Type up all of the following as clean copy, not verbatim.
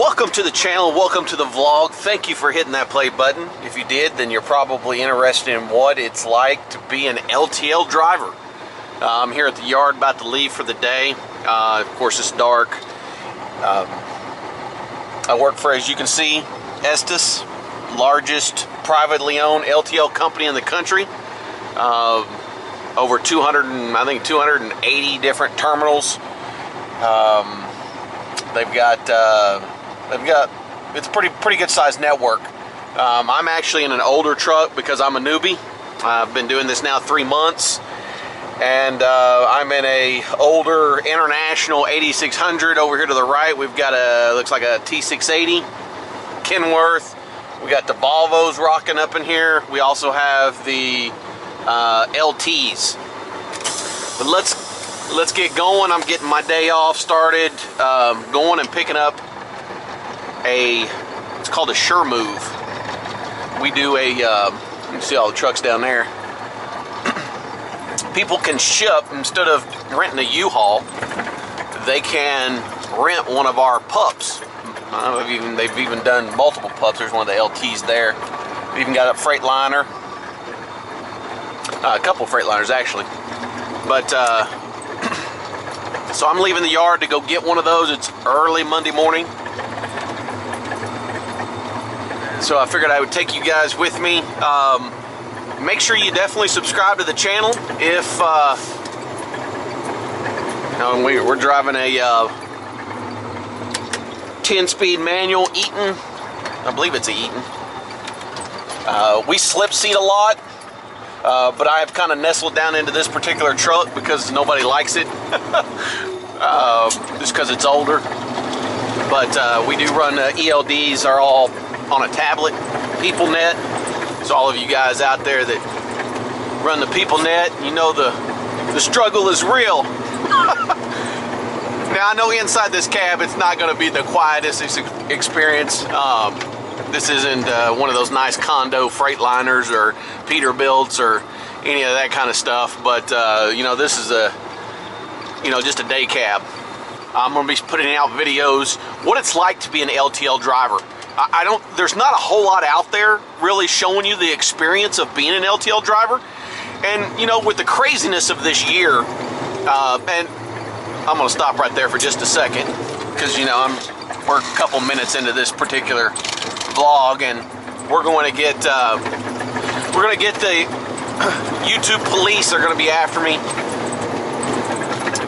Welcome to the channel, welcome to the vlog. Thank you for hitting that play button. If you did, then you're probably interested in what it's like to be an LTL driver. I'm here at the yard about to leave for the day. Of course, it's dark. I work for, as you can see, Estes, largest privately owned LTL company in the country. Over 280 different terminals. They've got it's a pretty good sized network. I'm actually in an older truck because I'm a newbie. I've been doing this now 3 months, and I'm in a older International 8600. Over here to the right, we've got looks like a T680 Kenworth. We got the Volvos rocking up in here. We also have the LTs. But let's get going. I'm getting my day off started, going and picking up it's called a Sure Move. We do you can see all the trucks down there. People can ship, instead of renting a U-Haul, they can rent one of our pups. They've even done multiple pups. There's one of the LTs there. We've even got a Freightliner. A couple of Freightliners actually. But so I'm leaving the yard to go get one of those. It's early Monday morning. So I figured I would take you guys with me. Make sure you definitely subscribe to the channel. If we're driving a 10-speed manual Eaton. I believe it's a Eaton. We slip seat a lot. But I have kind of nestled down into this particular truck because nobody likes it, just because it's older. But we do run ELDs, are all on a tablet, PeopleNet. So all of you guys out there that run the PeopleNet, you know the struggle is real. Now I know inside this cab it's not going to be the quietest experience. This isn't one of those nice condo Freightliners or Peterbilts or any of that kind of stuff, but you know, this is just a day cab. I'm going to be putting out videos what it's like to be an LTL driver. There's not a whole lot out there really showing you the experience of being an LTL driver. And you know, with the craziness of this year, and I'm going to stop right there for just a second because you know we're a couple minutes into this particular vlog, and we're going to get the YouTube police are going to be after me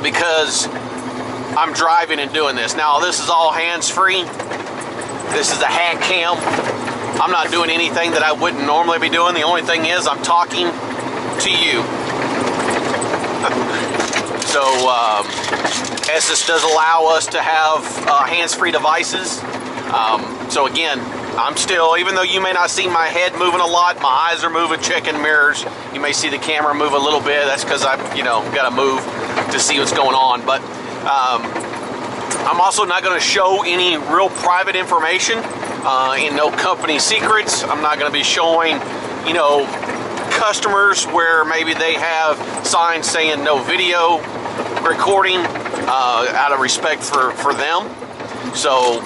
because I'm driving and doing this. Now this is all hands-free. This is a hand cam. I'm not doing anything that I wouldn't normally be doing. The only thing is I'm talking to you. So Estes does allow us to have hands-free devices. So again, I'm still, even though you may not see my head moving a lot, my eyes are moving, checking mirrors. You may see the camera move a little bit. That's because I've, got to move to see what's going on. But I'm also not going to show any real private information, and no company secrets. I'm not going to be showing, customers where maybe they have signs saying no video recording, out of respect for them. So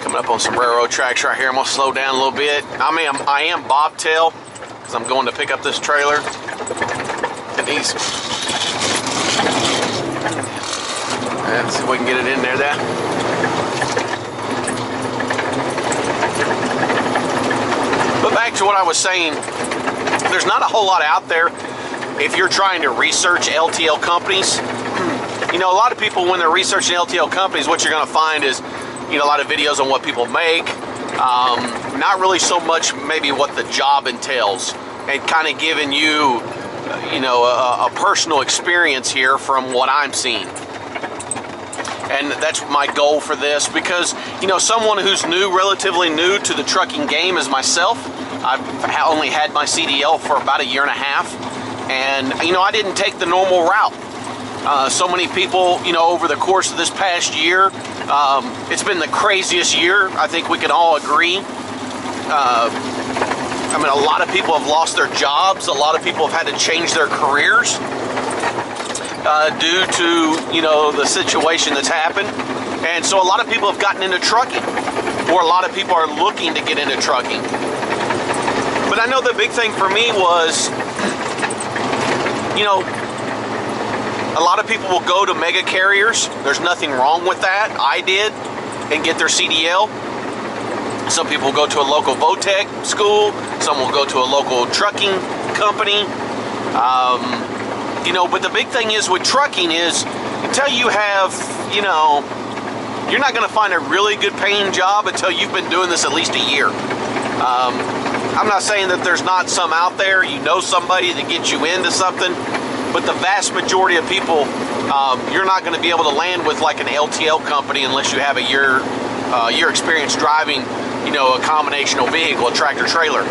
coming up on some railroad tracks right here. I'm gonna slow down a little bit. I am bobtail because I'm going to pick up this trailer. And let's see if we can get it in there. But back to what I was saying, there's not a whole lot out there if you're trying to research LTL companies. A lot of people, when they're researching LTL companies, what you're going to find is a lot of videos on what people make, not really so much maybe what the job entails, and kind of giving you, a personal experience here from what I'm seeing. And that's my goal for this because, someone who's relatively new to the trucking game is myself. I've only had my CDL for about a year and a half, and, I didn't take the normal route. So many people, over the course of this past year, it's been the craziest year. I think we can all agree. A lot of people have lost their jobs. A lot of people have had to change their careers. due to, you know, the situation that's happened. And so a lot of people have gotten into trucking, or a lot of people are looking to get into trucking. But I know the big thing for me was, you know, a lot of people will go to mega carriers. There's nothing wrong with that. I did, and get their CDL. Some people will go to a local VOTEC school. Some will go to a local trucking company. You know, but the big thing is with trucking is until you have, you know, you're not going to find a really good paying job until you've been doing this at least a year. I'm not saying that there's not some out there. You know somebody that gets you into something. But the vast majority of people, you're not going to be able to land with like an LTL company unless you have a year experience driving, you know, a combinational vehicle, a tractor trailer.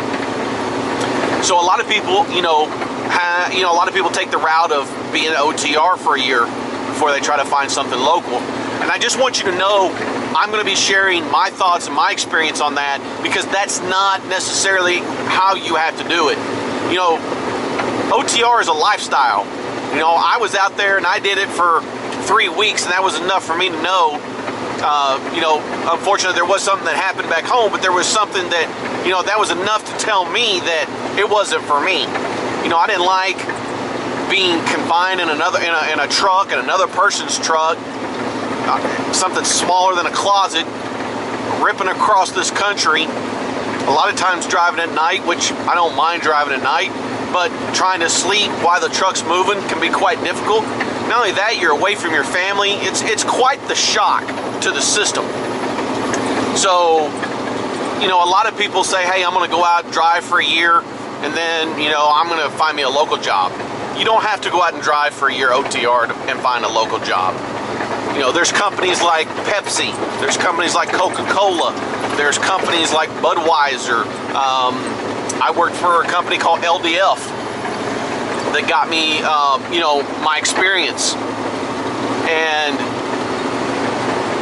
So a lot of people, you know, a lot of people take the route of being an OTR for a year before they try to find something local. And I just want you to know, I'm going to be sharing my thoughts and my experience on that, because that's not necessarily how you have to do it. You know, OTR is a lifestyle. You know, I was out there and I did it for 3 weeks, and that was enough for me to know, you know, unfortunately there was something that happened back home, but there was something that, you know, that was enough to tell me that it wasn't for me. You know, I didn't like being confined in in a truck, in another person's truck, something smaller than a closet, ripping across this country, a lot of times driving at night, which I don't mind driving at night, but trying to sleep while the truck's moving can be quite difficult. Not only that, you're away from your family. It's quite the shock to the system. So, you know, a lot of people say, hey, I'm going to go out and drive for a year, and then, you know, I'm going to find me a local job. You don't have to go out and drive for a year OTR and find a local job. You know, there's companies like Pepsi, there's companies like Coca-Cola, there's companies like Budweiser. I worked for a company called LDF that got me, you know, my experience. And,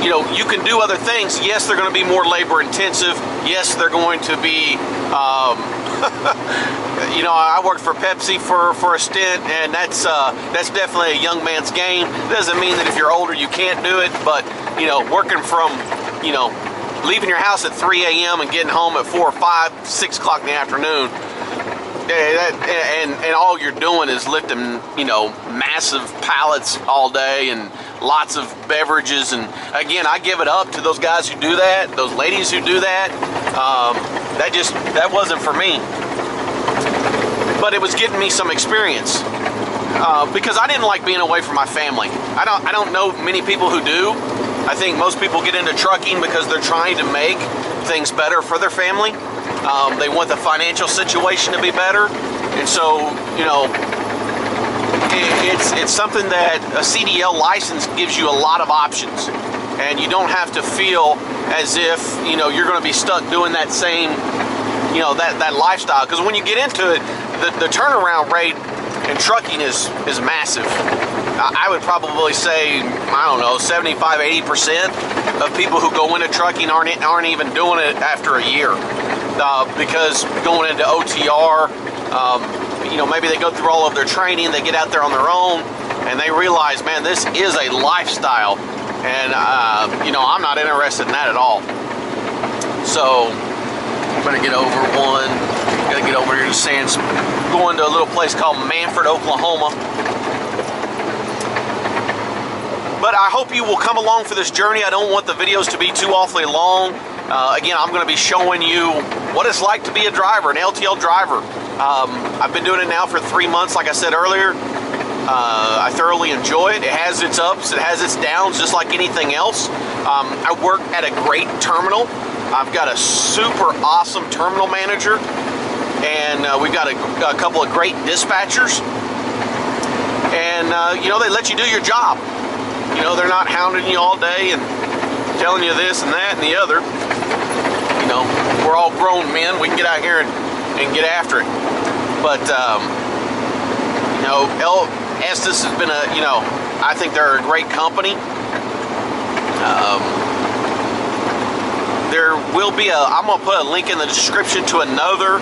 you know, you can do other things. Yes, they're going to be more labor intensive. Yes, they're going to be, you know, I worked for Pepsi for a stint, and that's definitely a young man's game. It doesn't mean that if you're older you can't do it, but, you know, working from, you know, leaving your house at 3 a.m. and getting home at 4 or 5, 6 o'clock in the afternoon, and all you're doing is lifting, you know, massive pallets all day and lots of beverages. And again, I give it up to those guys who do that, those ladies who do that. That wasn't for me. But it was getting me some experience, because I didn't like being away from my family. I don't know many people who do. I think most people get into trucking because they're trying to make things better for their family. They want the financial situation to be better, and so, you know, it's something that a CDL license gives you a lot of options, and you don't have to feel as if, you know, you're going to be stuck doing that same, you know, that lifestyle. Because when you get into it, the turnaround rate in trucking is massive. I would probably say, I don't know, 75–80% of people who go into trucking aren't even doing it after a year, because going into OTR, you know, maybe they go through all of their training, they get out there on their own, and they realize, man, this is a lifestyle, and you know, I'm not interested in that at all. So I'm gonna get over one. Gotta get over here to going to a little place called Manford, Oklahoma. But I hope you will come along for this journey. I don't want the videos to be too awfully long. Again, I'm going to be showing you what it's like to be a driver, an LTL driver. I've been doing it now for 3 months, like I said earlier. I thoroughly enjoy it. It has its ups, it has its downs, just like anything else. I work at a great terminal. I've got a super awesome terminal manager, and we've got a couple of great dispatchers. And, you know, they let you do your job. You know, they're not hounding you all day and telling you this and that and the other. You know, we're all grown men. We can get out here and get after it. But, you know, Estes has been you know, I think they're a great company. There will be I'm going to put a link in the description to another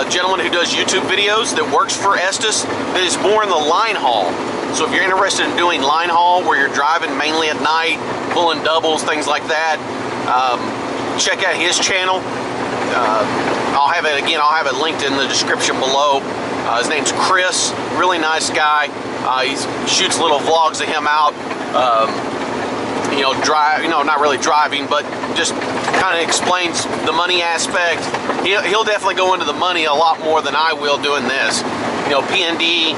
gentleman who does YouTube videos that works for Estes, that is more in the line haul. So if you're interested in doing line haul where you're driving mainly at night, pulling doubles, things like that, check out his channel. I'll have it linked in the description below. His name's Chris, really nice guy. He shoots little vlogs of him out, not really driving, but just kind of explains the money aspect. He'll definitely go into the money a lot more than I will doing this. P&D,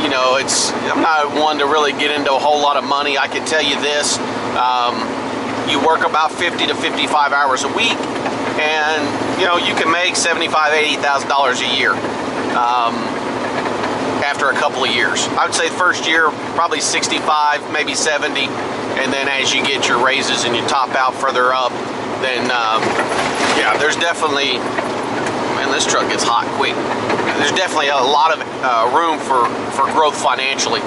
I'm not one to really get into a whole lot of money. I can tell you this, you work about 50 to 55 hours a week, and you can make $75,000, $80,000 a year after a couple of years. I would say the first year probably 65, maybe 70, and then as you get your raises and you top out further up, then yeah, there's definitely, man, this truck gets hot quick. There's definitely a lot of room for growth financially.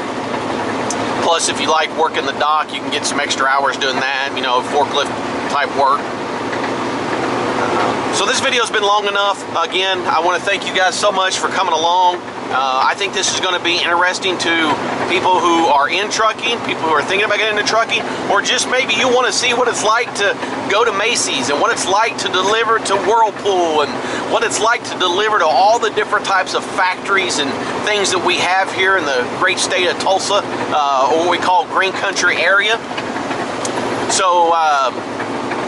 Plus, if you like working the dock, you can get some extra hours doing that, forklift type work. So this video has been long enough. Again, I want to thank you guys so much for coming along. I think this is going to be interesting to people who are in trucking, people who are thinking about getting into trucking, or just maybe you want to see what it's like to go to Macy's and what it's like to deliver to Whirlpool and what it's like to deliver to all the different types of factories and things that we have here in the great state of Tulsa, or what we call Green Country area. So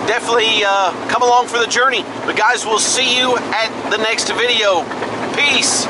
definitely come along for the journey. But guys, we'll see you at the next video. Peace.